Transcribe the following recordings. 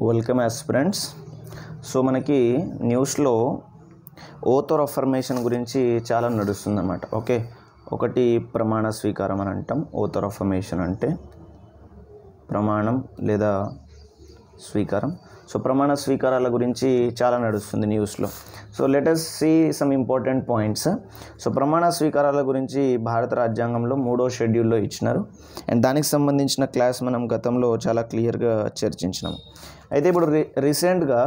Welcome aspirants. So మనకి న్యూస్లో oath are affirmation గురించి చాలా నడుస్తుందన్నమాట. ఓకే, ఒకటి ప్రమాణ స్వీకారం అని అంటాం. ఓత్ ఆర్ అఫర్మేషన్ అంటే ప్రమాణం లేదా స్వీకారం. సో ప్రమాణ స్వీకారాల గురించి చాలా నడుస్తుంది న్యూస్లో. So let us see some important points. So ప్రమాణ స్వీకారాల గురించి భారత రాజ్యాంగంలో 3వ షెడ్యూల్లో ఇచ్చినారు. అండ్ దానికి సంబంధించిన క్లాస్ మనం గతంలో చాలా క్లియర్గా చర్చించినాము. అయితే ఇప్పుడు రీసెంట్గా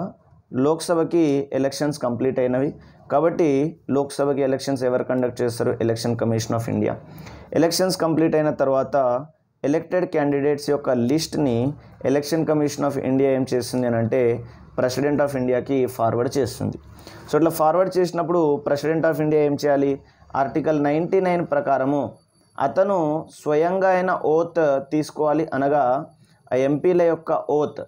లోక్సభకి ఎలక్షన్స్ కంప్లీట్ అయినవి కాబట్టి లోక్సభకి ఎలక్షన్స్ ఎవరు కండక్ట్ చేస్తారు? Election commission of India. Elections complete అయిన తర్వాత ఎలక్టెడ్ క్యాండిడేట్స్ యొక్క లిస్ట్ని ఎలక్షన్ కమిషన్ ఆఫ్ ఇండియా ఏం చేస్తుంది అని అంటే ప్రెసిడెంట్ ఆఫ్ ఇండియాకి ఫార్వర్డ్ చేస్తుంది. సో ఇట్లా ఫార్వర్డ్ చేసినప్పుడు ప్రెసిడెంట్ ఆఫ్ ఇండియా ఏం చేయాలి? ఆర్టికల్ 99 ప్రకారము అతను స్వయంగా అయిన ఓత్ తీసుకోవాలి. అనగా ఆ ఎంపీల యొక్క ఓత్,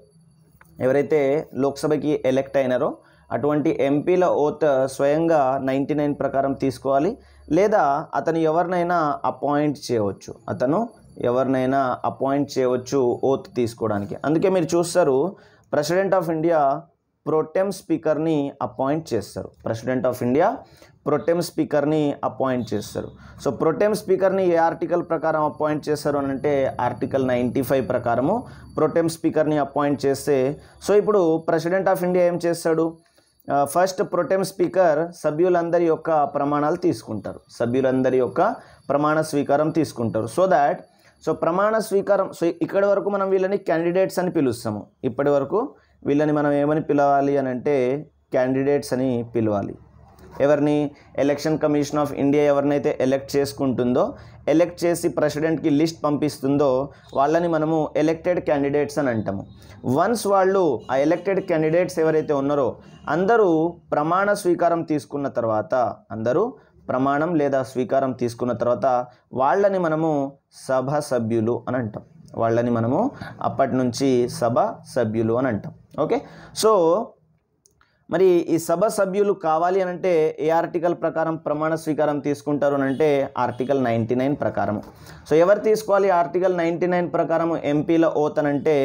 ఎవరైతే లోక్సభకి ఎలక్ట్ అయినారో అటువంటి ఎంపీల ఓత్ స్వయంగా 99 ప్రకారం తీసుకోవాలి. లేదా అతను ఎవరినైనా అపాయింట్ చేయవచ్చు ఓత్ తీసుకోవడానికి. అందుకే మీరు చూస్తారు ప్రెసిడెంట్ ఆఫ్ ఇండియా ప్రోటెమ్ స్పీకర్ని అపాయింట్ చేస్తారు. సో ప్రోటెమ్ స్పీకర్ని ఏ ఆర్టికల్ ప్రకారం అపాయింట్ చేస్తారు అని అంటే ఆర్టికల్ 95 ప్రకారము ప్రోటెమ్ స్పీకర్ని అపాయింట్ చేస్తే, సో ఇప్పుడు ప్రెసిడెంట్ ఆఫ్ ఇండియా ఏం చేస్తాడు? ఫస్ట్ ప్రోటెమ్ స్పీకర్ సభ్యులందరి యొక్క ప్రమాణాలు తీసుకుంటారు, ప్రమాణ స్వీకారం తీసుకుంటారు. సో ప్రమాణ స్వీకారం. సో ఇక్కడి వరకు మనం వీళ్ళని క్యాండిడేట్స్ అని పిలుస్తాము. ఇప్పటి వరకు వీళ్ళని మనం ఏమని పిలవాలి అని అంటే క్యాండిడేట్స్ అని పిలవాలి. ఎవరిని? ఎలక్షన్ కమిషన్ ఆఫ్ ఇండియా ఎవరినైతే ఎలక్ట్ చేసుకుంటుందో, ఎలక్ట్ చేసి ప్రెసిడెంట్కి లిస్ట్ పంపిస్తుందో వాళ్ళని మనము ఎలక్టెడ్ క్యాండిడేట్స్ అని అంటాము. వన్స్ వాళ్ళు ఆ ఎలక్టెడ్ క్యాండిడేట్స్ ఎవరైతే ఉన్నారో అందరూ ప్రమాణ స్వీకారం తీసుకున్న తర్వాత వాళ్ళని మనము సభ సభ్యులు అని అంటాం. అప్పటి నుంచి సభ సభ్యులు అని అంటాం. ఓకే, సో మరి ఈ సభ సభ్యులు కావాలి అని అంటే ఏ ఆర్టికల్ ప్రకారం ప్రమాణ స్వీకారం తీసుకుంటారు అని అంటే ఆర్టికల్ 99 ప్రకారం. సో ఎవరు తీసుకోవాలి? ఆర్టికల్ 99 ప్రకారం ఎంపీల ఓత్ అని అంటే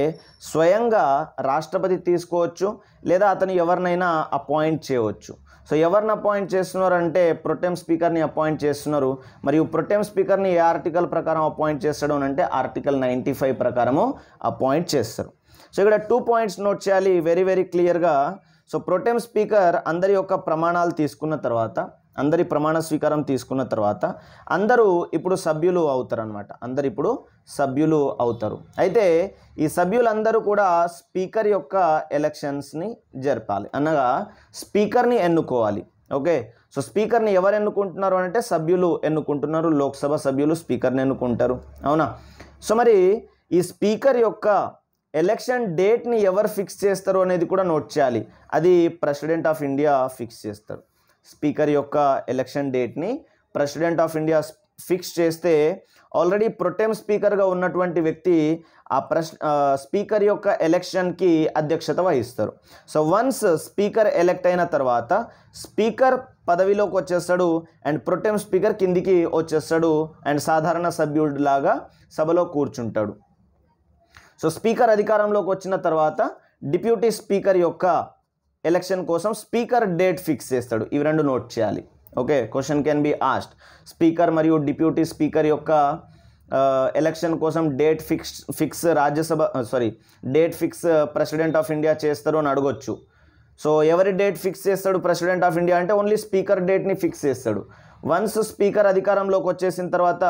స్వయంగా రాష్ట్రపతి తీసుకోవచ్చు, లేదా అతను ఎవరినైనా అపాయింట్ చేయవచ్చు. సో ఎవరిని అపాయింట్ చేస్తున్నారు అంటే ప్రొటెమ్ స్పీకర్ని అపాయింట్ చేస్తున్నారు. మరియు ప్రొటెమ్ స్పీకర్ని ఏ ఆర్టికల్ ప్రకారం అపాయింట్ చేస్తాడు అని అంటే ఆర్టికల్ 95 ప్రకారము అపాయింట్ చేస్తారు. సో ఇక్కడ 2 పాయింట్స్ నోట్ చేయాలి వెరీ వెరీ క్లియర్గా. సో ప్రొటెమ్ స్పీకర్ అందరి యొక్క ప్రమాణాలు తీసుకున్న తర్వాత, అందరి ప్రమాణ స్వీకారం తీసుకున్న తర్వాత అందరూ ఇప్పుడు సభ్యులు అవుతారు. అయితే ఈ సభ్యులందరూ కూడా స్పీకర్ యొక్క ఎలక్షన్స్ని జరపాలి, అనగా స్పీకర్ని ఎన్నుకోవాలి. ఓకే, సో స్పీకర్ని ఎవరు ఎన్నుకుంటున్నారు అంటే సభ్యులు ఎన్నుకుంటున్నారు. లోక్సభ సభ్యులు స్పీకర్ని ఎన్నుకుంటారు, అవునా? సో మరి ఈ స్పీకర్ యొక్క ఎలక్షన్ డేట్ని ఎవరు ఫిక్స్ చేస్తారు అనేది కూడా నోట్ చేయాలి. అది ప్రెసిడెంట్ ఆఫ్ ఇండియా ఫిక్స్ చేస్తారు. స్పీకర్ యొక్క ఎలక్షన్ డేట్ని ప్రెసిడెంట్ ఆఫ్ ఇండియా ఫిక్స్ చేస్తే ఆల్రెడీ ప్రొటెమ్ స్పీకర్గా ఉన్నటువంటి వ్యక్తి స్పీకర్ యొక్క ఎలక్షన్కి అధ్యక్షత వహిస్తారు. సో వన్స్ స్పీకర్ ఎలక్ట్ అయిన తర్వాత స్పీకర్ పదవిలోకి వచ్చేస్తాడు అండ్ ప్రొటెమ్ స్పీకర్ కిందికి వచ్చేస్తాడు అండ్ సాధారణ సభ్యుడిలాగా సభలో కూర్చుంటాడు. సో స్పీకర్ అధికారంలోకి వచ్చిన తర్వాత డిప్యూటీ స్పీకర్ యొక్క ఎలక్షన్ కోసం స్పీకర్ డేట్ ఫిక్స్ చేస్తాడు. ఇవి రెండు నోట్ చేయాలి. Okay, question can be asked. Speaker మరియు డిప్యూటీ స్పీకర్ యొక్క ఎలక్షన్ కోసం date fix president of India చేస్తారు అని అడగొచ్చు. సో ఎవరి డేట్ ఫిక్స్ చేస్తాడు ప్రెసిడెంట్ ఆఫ్ ఇండియా అంటే ఓన్లీ స్పీకర్ డేట్ని ఫిక్స్ చేస్తాడు. వన్స్ స్పీకర్ అధికారంలోకి వచ్చేసిన తర్వాత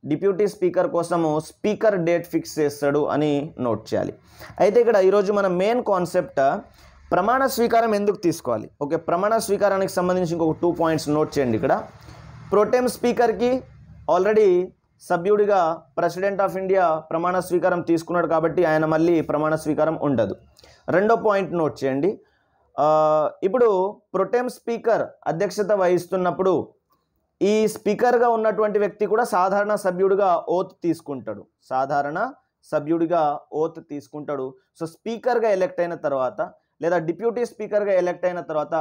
డిప్యూటీ స్పీకర్ కోసము స్పీకర్ డేట్ ఫిక్స్ చేస్తాడు అని నోట్ చేయాలి. అయితే ఇక్కడ ఈరోజు మన మెయిన్ కాన్సెప్ట్ ప్రమాణ స్వీకారం ఎందుకు తీసుకోవాలి. ఓకే, ప్రమాణ స్వీకారానికి సంబంధించి ఇంకొక 2 పాయింట్స్ నోట్ చేయండి. ఇక్కడ ప్రోటెమ్ స్పీకర్కి ఆల్రెడీ సభ్యుడిగా ప్రెసిడెంట్ ఆఫ్ ఇండియా ప్రమాణ స్వీకారం తీసుకున్నాడు కాబట్టి ఆయన మళ్ళీ ప్రమాణ స్వీకారం ఉండదు. రెండో పాయింట్ నోట్ చేయండి. ఇప్పుడు ప్రొటెమ్ స్పీకర్ అధ్యక్షత వహిస్తున్నప్పుడు ఈ స్పీకర్గా ఉన్నటువంటి వ్యక్తి కూడా సాధారణ సభ్యుడిగా ఓత్ తీసుకుంటాడు. సో స్పీకర్గా ఎలక్ట్ అయిన తర్వాత లేదా డిప్యూటీ స్పీకర్గా ఎలక్ట్ అయిన తర్వాత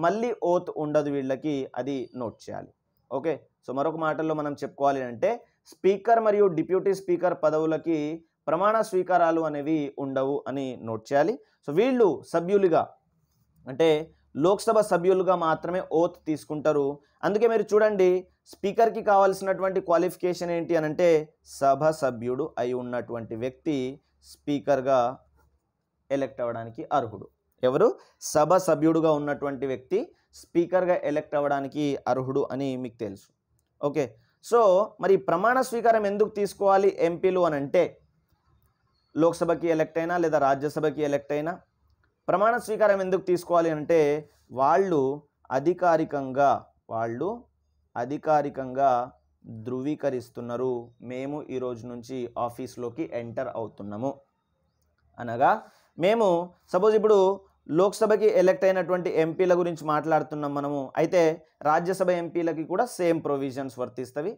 మళ్ళీ ఓత్ ఉండదు వీళ్ళకి, అది నోట్ చేయాలి. ఓకే, సో మరొక మాటల్లో మనం చెప్పుకోవాలి అంటే స్పీకర్ మరియు డిప్యూటీ స్పీకర్ పదవులకి ప్రమాణ స్వీకారాలు అనేవి ఉండవు అని నోట్ చేయాలి. సో వీళ్ళు సభ్యులుగా అంటే లోక్సభ సభ్యులుగా మాత్రమే ఓత్ తీసుకుంటారు. అందుకే మీరు చూడండి స్పీకర్కి కావాల్సినటువంటి క్వాలిఫికేషన్ ఏంటి అని అంటే సభ సభ్యుడు అయి ఉన్నటువంటి వ్యక్తి స్పీకర్గా ఎలెక్ట్ అవ్వడానికి అర్హుడు. ఎవరు? సభ సభ్యుడుగా ఉన్నటువంటి వ్యక్తి స్పీకర్గా ఎలెక్ట్ అవ్వడానికి అర్హుడు అని మీకు తెలుసు. ఓకే, సో మరి ప్రమాణ స్వీకారం ఎందుకు తీసుకోవాలి ఎంపీలు అని అంటే లోక్సభకి ఎలెక్ట్ అయినా లేదా రాజ్యసభకి ఎలెక్ట్ అయినా ప్రమాణ స్వీకారం ఎందుకు తీసుకోవాలి అంటే వాళ్ళు అధికారికంగా ధృవీకరిస్తున్నారు మేము ఈ రోజు నుంచి ఆఫీస్లోకి ఎంటర్ అవుతున్నాము అనగా మేము సపోజ్ ఇప్పుడు లోక్సభకి ఎలెక్ట్ అయినటువంటి ఎంపీల గురించి మాట్లాడుతున్నాం మనము. అయితే రాజ్యసభ ఎంపీలకి కూడా సేమ్ ప్రొవిజన్స్ వర్తిస్తవి.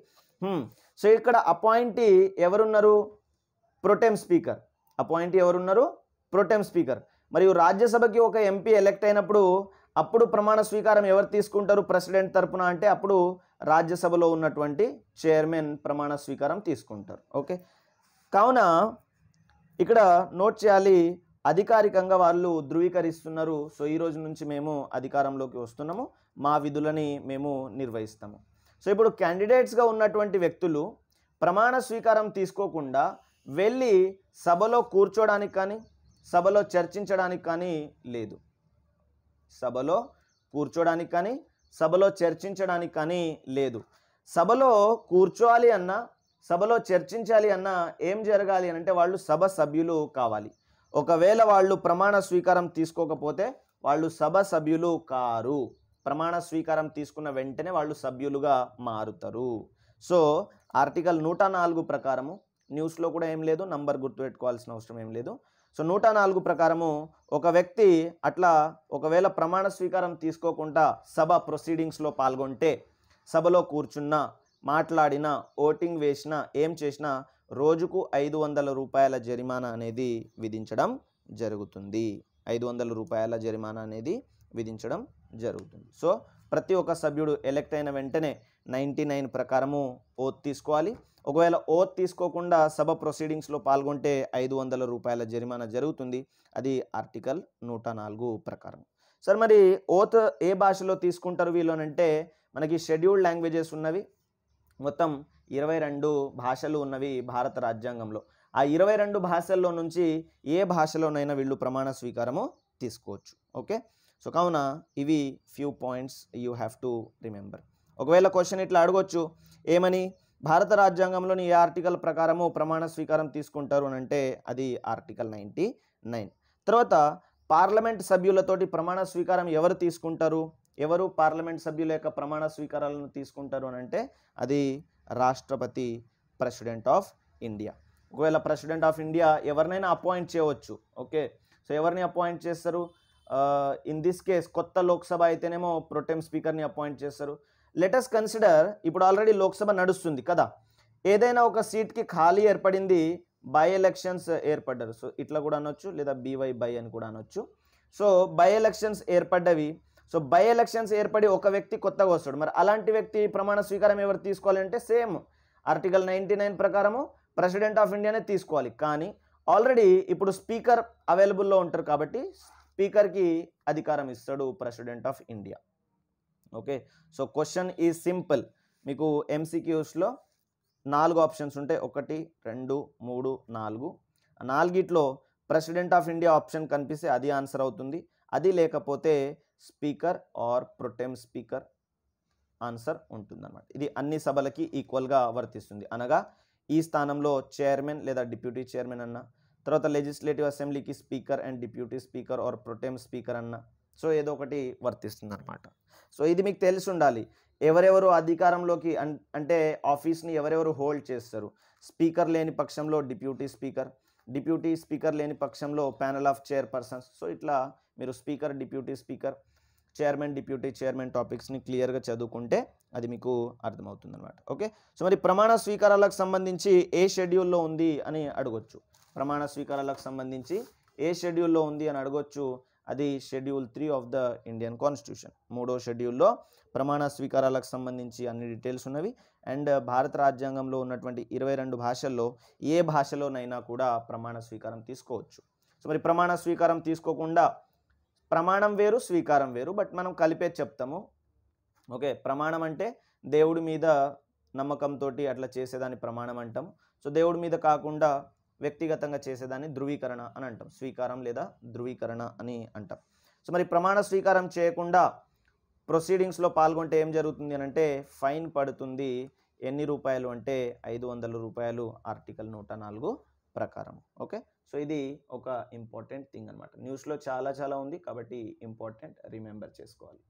సో ఇక్కడ అపాయింటీ ఎవరున్నారు? Pro tem speaker. అపాయింటీ ఎవరున్నారు? Pro tem speaker. మరియు రాజ్యసభకి ఒక ఎంపీ ఎలెక్ట్ అయినప్పుడు అప్పుడు ప్రమాణ స్వీకారం ఎవరు తీసుకుంటారు ప్రెసిడెంట్ తరపున అంటే అప్పుడు రాజ్యసభలో ఉన్నటువంటి చైర్మన్ ప్రమాణ స్వీకారం తీసుకుంటారు. ఓకే, కావున ఇక్కడ నోట్ చేయాలి అధికారికంగా వాళ్ళు ధృవీకరిస్తున్నారు. సో ఈ రోజు నుంచి మేము అధికారంలోకి వస్తున్నాము, మా విధులని మేము నిర్వహిస్తాము. సో ఇప్పుడు క్యాండిడేట్స్గా ఉన్నటువంటి వ్యక్తులు ప్రమాణ స్వీకారం తీసుకోకుండా వెళ్ళి సభలో కూర్చోడానికి కానీ సభలో చర్చించడానికి కానీ లేదు. సభలో కూర్చోడానికి కానీ సభలో చర్చించడానికి కానీ లేదు. సభలో కూర్చోవాలి అన్నా సభలో చర్చించాలి అన్నా ఏం జరగాలి అని అంటే వాళ్ళు సభ సభ్యులు కావాలి. ఒకవేళ వాళ్ళు ప్రమాణ స్వీకారం తీసుకోకపోతే వాళ్ళు సభ సభ్యులు కారు. ప్రమాణ స్వీకారం తీసుకున్న వెంటనే వాళ్ళు సభ్యులుగా మారుతారు. సో ఆర్టికల్ 104 ప్రకారము న్యూస్లో కూడా ఏం లేదు, నంబర్ గుర్తుపెట్టుకోవాల్సిన అవసరం ఏం లేదు. సో 104 ప్రకారము ఒక వ్యక్తి అట్లా ఒకవేళ ప్రమాణ స్వీకారం తీసుకోకుండా సభ ప్రొసీడింగ్స్లో పాల్గొంటే సభలో కూర్చున్నా మాట్లాడినా ఓటింగ్ వేసినా ఏం చేసినా రోజుకు 500 రూపాయల జరిమానా అనేది విధించడం జరుగుతుంది. 500 రూపాయల జరిమానా అనేది విధించడం జరుగుతుంది. సో ప్రతి ఒక్క సభ్యుడు ఎలెక్ట్ అయిన వెంటనే 99 ప్రకారము ఓత్ తీసుకోవాలి. ఒకవేళ ఓత్ తీసుకోకుండా సభ ప్రొసీడింగ్స్లో పాల్గొంటే 500 రూపాయల జరిమానా జరుగుతుంది. అది ఆర్టికల్ 104 ప్రకారం. సార్ మరి ఓత్ ఏ భాషలో తీసుకుంటారు వీళ్ళు అంటే మనకి షెడ్యూల్డ్ లాంగ్వేజెస్ ఉన్నవి, మొత్తం 22 భాషలు ఉన్నవి భారత రాజ్యాంగంలో. ఆ 22 భాషల్లో నుంచి ఏ భాషలోనైనా వీళ్ళు ప్రమాణ స్వీకారము తీసుకోవచ్చు. ఓకే, సో కావున ఇవి few points you have to remember. ఒకవేళ క్వశ్చన్ ఇట్లా అడగొచ్చు ఏమని, భారత రాజ్యాంగంలోని ఏ ఆర్టికల్ ప్రకారము ప్రమాణ స్వీకారం తీసుకుంటారు అని అంటే అది ఆర్టికల్ 99. తర్వాత పార్లమెంట్ సభ్యులతోటి ప్రమాణ స్వీకారం ఎవరు తీసుకుంటారు? ఎవరు పార్లమెంట్ సభ్యుల యొక్క ప్రమాణ స్వీకారాలను తీసుకుంటారు అని అంటే అది రాష్ట్రపతి, ప్రెసిడెంట్ ఆఫ్ ఇండియా. ఒకవేళ ప్రెసిడెంట్ ఆఫ్ ఇండియా ఎవరినైనా అపాయింట్ చేయవచ్చు. ఓకే, సో ఎవరిని అపాయింట్ చేస్తారు? ఇన్ దిస్ కేస్ కొత్త లోక్సభ అయితేనేమో ప్రొటెం స్పీకర్ని అపాయింట్ చేస్తారు. లెటస్ కన్సిడర్ ఇప్పుడు ఆల్రెడీ లోక్సభ నడుస్తుంది కదా, ఏదైనా ఒక సీట్కి ఖాళీ ఏర్పడింది, బై ఎలక్షన్స్ ఏర్పడ్డారు. సో ఇట్లా కూడా అనొచ్చు లేదా బీవై బై అని కూడా అనొచ్చు. సో బై ఎలక్షన్స్ ఏర్పడ్డవి. సో బై ఎలక్షన్స్ ఏర్పడి ఒక వ్యక్తి కొత్తగా వస్తాడు. మరి అలాంటి వ్యక్తి ప్రమాణ స్వీకారం ఎవరు తీసుకోవాలంటే సేమ్ ఆర్టికల్ 99 ప్రకారము ప్రెసిడెంట్ ఆఫ్ ఇండియానే తీసుకోవాలి. కానీ ఆల్రెడీ ఇప్పుడు స్పీకర్ అవైలబుల్లో ఉంటారు కాబట్టి స్పీకర్కి అధికారం ఇస్తాడు president of India. Okay, so question is simple. మీకు ఎంసీక్యూస్లో 4 ఆప్షన్స్ ఉంటాయి, 1, 2, 3, 4. 4గిట్లో ప్రెసిడెంట్ ఆఫ్ ఇండియా ఆప్షన్ కనిపిస్తే అది ఆన్సర్ అవుతుంది. అది లేకపోతే speaker or pro tem speaker answer ఉంటుందన్నమాట. ఇది అన్ని సభలకి ఈక్వల్గా వర్తిస్తుంది. అనగా ఈ స్థానంలో చైర్మన్ లేదా డిప్యూటీ చైర్మన్ అన్న, తర్వాత లెజిస్లేటివ్ అసెంబ్లీకి speaker and deputy speaker or pro tem speaker అన్న, సో ఏదో ఒకటి వర్తిస్తుంది అనమాట. సో ఇది మీకు తెలిసి ఉండాలి. ఎవరెవరు అధికారంలోకి అంటే ఆఫీస్ని ఎవరెవరు హోల్డ్ చేస్తారు. స్పీకర్ లేని పక్షంలో డిప్యూటీ స్పీకర్ లేని పక్షంలో ప్యానల్ ఆఫ్ చైర్పర్సన్స్. సో ఇట్లా మీరు speaker, deputy speaker, chairman, deputy chairman టాపిక్స్ని క్లియర్గా చదువుకుంటే అది మీకు అర్థమవుతుంది అనమాట. ఓకే, సో మరి ప్రమాణ స్వీకారాలకు సంబంధించి ఏ షెడ్యూల్లో ఉంది అని అడగొచ్చు. ప్రమాణ స్వీకారాలకు సంబంధించి ఏ షెడ్యూల్లో ఉంది అని అడగొచ్చు. అది schedule 3 of the Indian constitution. 3వ షెడ్యూల్లో ప్రమాణ స్వీకారాలకు సంబంధించి అన్ని డీటెయిల్స్ ఉన్నవి. అండ్ భారత రాజ్యాంగంలో ఉన్నటువంటి 22 భాషల్లో ఏ భాషలోనైనా కూడా ప్రమాణ స్వీకారం తీసుకోవచ్చు. సో మరి ప్రమాణ స్వీకారం తీసుకోకుండా ప్రమాణం వేరు, స్వీకారం వేరు, బట్ మనం కలిపేది చెప్తాము. ఓకే, ప్రమాణం అంటే దేవుడి మీద నమ్మకంతో అట్లా చేసేదాన్ని ప్రమాణం అంటాం. సో దేవుడి మీద కాకుండా వ్యక్తిగతంగా చేసేదాన్ని ధృవీకరణ అని అంటాం. స్వీకారం లేదా ధృవీకరణ అని అంటాం. సో మరి ప్రమాణ స్వీకారం చేయకుండా ప్రొసీడింగ్స్లో పాల్గొంటే ఏం జరుగుతుంది అని అంటే ఫైన్ పడుతుంది. ఎన్ని రూపాయలు అంటే 500 రూపాయలు ఆర్టికల్ 104 ప్రకారం. ఓకే, సో ఇది ఒక ఇంపార్టెంట్ థింగ్ అనమాట. న్యూస్లో చాలా ఉంది కాబట్టి ఇంపార్టెంట్, రిమెంబర్ చేసుకోవాలి.